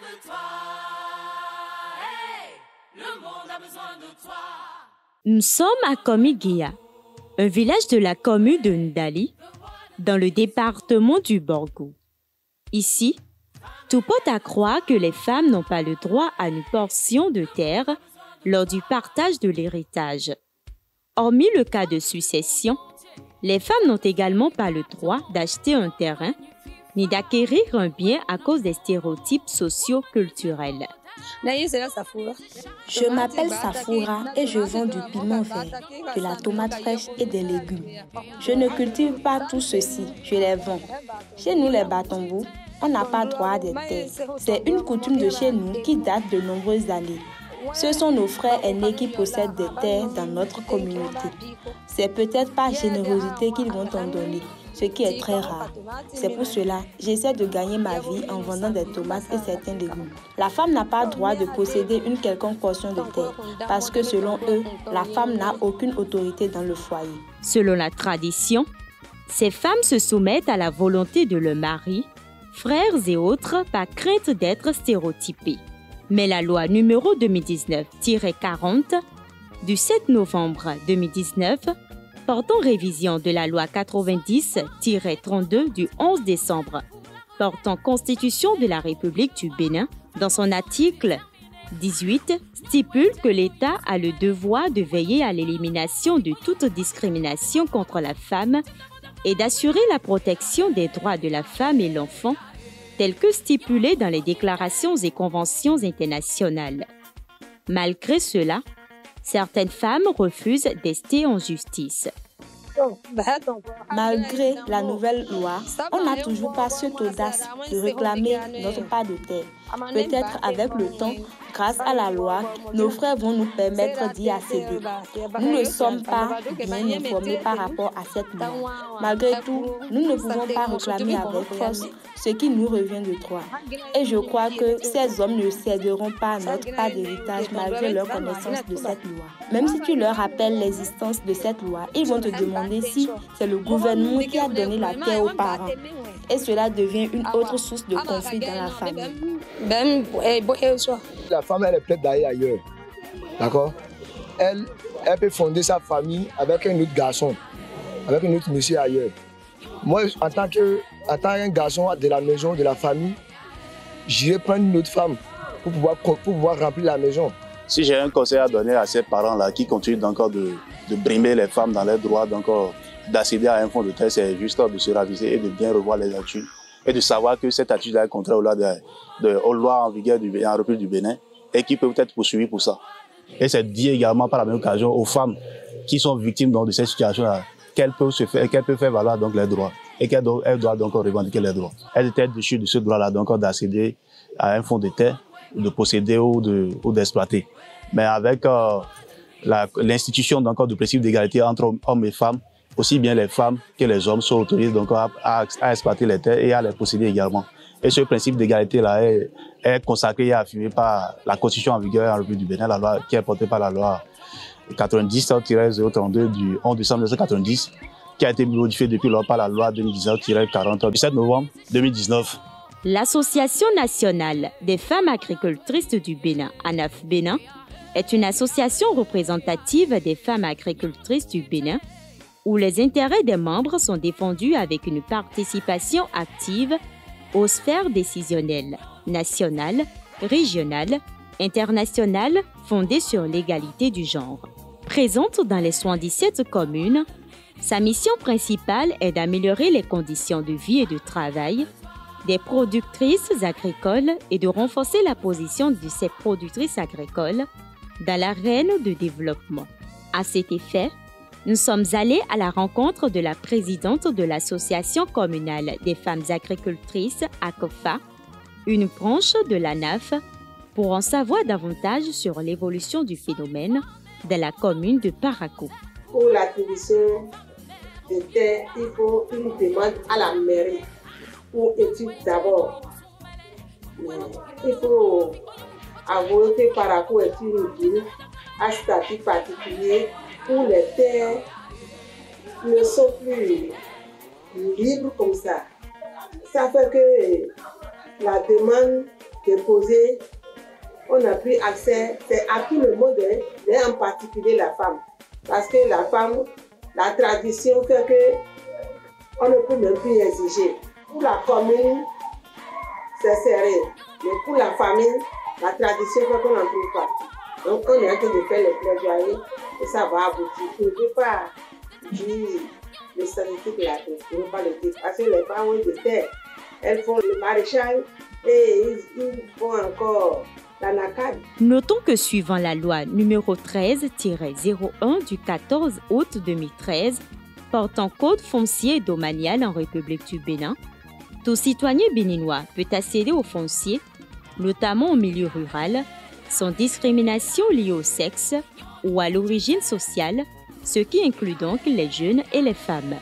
de toi. Hey, le monde a besoin de toi. Nous sommes à Komigea, un village de la commune de Ndali, dans le département du Borgou. Ici, tout porte à croire que les femmes n'ont pas le droit à une portion de terre lors du partage de l'héritage. Hormis le cas de succession, les femmes n'ont également pas le droit d'acheter un terrain ni d'acquérir un bien à cause des stéréotypes socio-culturels. Je m'appelle Safoura et je vends du piment vert, de la tomate fraîche et des légumes. Je ne cultive pas tout ceci, je les vends. Chez nous les Batombo, on n'a pas droit à des terres. C'est une coutume de chez nous qui date de nombreuses années. Ce sont nos frères aînés qui possèdent des terres dans notre communauté. C'est peut-être par générosité qu'ils vont en donner, ce qui est très rare. C'est pour cela que j'essaie de gagner ma vie en vendant des tomates et certains légumes. La femme n'a pas le droit de posséder une quelconque portion de terre parce que selon eux, la femme n'a aucune autorité dans le foyer. Selon la tradition, ces femmes se soumettent à la volonté de leur mari, frères et autres par crainte d'être stéréotypées. Mais la loi numéro 2019-40 du 7 novembre 2019 portant révision de la loi 90-32 du 11 décembre portant Constitution de la République du Bénin, dans son article 18, stipule que l'État a le devoir de veiller à l'élimination de toute discrimination contre la femme et d'assurer la protection des droits de la femme et l'enfant, tels que stipulés dans les déclarations et conventions internationales. Malgré cela, certaines femmes refusent d'ester en justice. Malgré la nouvelle loi, on n'a toujours pas cette audace de réclamer notre part de terre. Peut-être avec le temps, grâce à la loi, nos frères vont nous permettre d'y accéder. Nous ne sommes pas bien informés par rapport à cette loi. Malgré tout, nous ne pouvons pas réclamer avec force ce qui nous revient de droit. Et je crois que ces hommes ne céderont pas à notre part d'héritage malgré leur connaissance de cette loi. Même si tu leur rappelles l'existence de cette loi, ils vont te demander si c'est le gouvernement qui a donné la terre aux parents. Et cela devient une autre source de conflit dans la famille. La femme, elle est prête d'aller ailleurs. D'accord? Elle peut fonder sa famille avec un autre garçon, avec un autre monsieur ailleurs. Moi, en tant qu'un garçon de la maison, de la famille, j'irai prendre une autre femme pour pouvoir remplir la maison. Si j'ai un conseil à donner à ces parents-là qui continuent encore de brimer les femmes dans leurs droits, d'accéder à un fonds de terre, c'est juste de se raviser et de bien revoir les attitudes. Et de savoir que cette attitude est contraire aux lois en vigueur en République du Bénin et qui peut être poursuivie pour ça. Et c'est dit également par la même occasion aux femmes qui sont victimes de cette situation-là qu'elles peuvent faire valoir donc leurs droits et qu'elles doivent donc revendiquer leurs droits. Elles étaient déchues de ce droit-là donc d'accéder à un fonds de terre, de posséder ou d'exploiter. Mais avec l'institution du principe d'égalité entre hommes et femmes, aussi bien les femmes que les hommes sont autorisés donc à exploiter les terres et à les posséder également. Et ce principe d'égalité-là est consacré et affirmé par la Constitution en vigueur en République du Bénin, la loi qui est portée par la loi 90-032 du 11 décembre 1990, qui a été modifiée depuis lors par la loi 2019-40 du 7 novembre 2019. L'Association nationale des femmes agricultrices du Bénin, ANAF Bénin, est une association représentative des femmes agricultrices du Bénin où les intérêts des membres sont défendus avec une participation active aux sphères décisionnelles, nationales, régionales, internationales, fondées sur l'égalité du genre. Présente dans les 77 communes, sa mission principale est d'améliorer les conditions de vie et de travail des productrices agricoles et de renforcer la position de ces productrices agricoles dans l'arène de développement. À cet effet, nous sommes allés à la rencontre de la présidente de l'Association communale des femmes agricultrices, ACOFA, une branche de l'ANAF, pour en savoir davantage sur l'évolution du phénomène dans la commune de Parakou. Pour l'acquisition de terre, il faut une demande à la mairie pour étude d'abord. Il faut avouer que Parakou est une ville à statut particulier où les terres ne sont plus libres comme ça. Ça fait que la demande déposé, on n'a plus accès, c'est à tout le monde, mais en particulier la femme. Parce que la femme, la tradition fait que on ne peut même plus exiger. Pour la commune, c'est serré, mais pour la famille, la tradition fait qu'on n'en trouve pas. Donc on est en train de faire le plaidoyer et ça va aboutir. Je ne peux pas dire le statistique de la terre, je ne veux pas le dire. Parce que les femmes ont des terres, elles font le maraîchage et ils font encore la nacade. Notons que suivant la loi numéro 13-01 du 14 août 2013 portant code foncier et domanial en République du Bénin, tout citoyen béninois peut accéder au foncier, notamment au milieu rural, sans discrimination liée au sexe ou à l'origine sociale, ce qui inclut donc les jeunes et les femmes.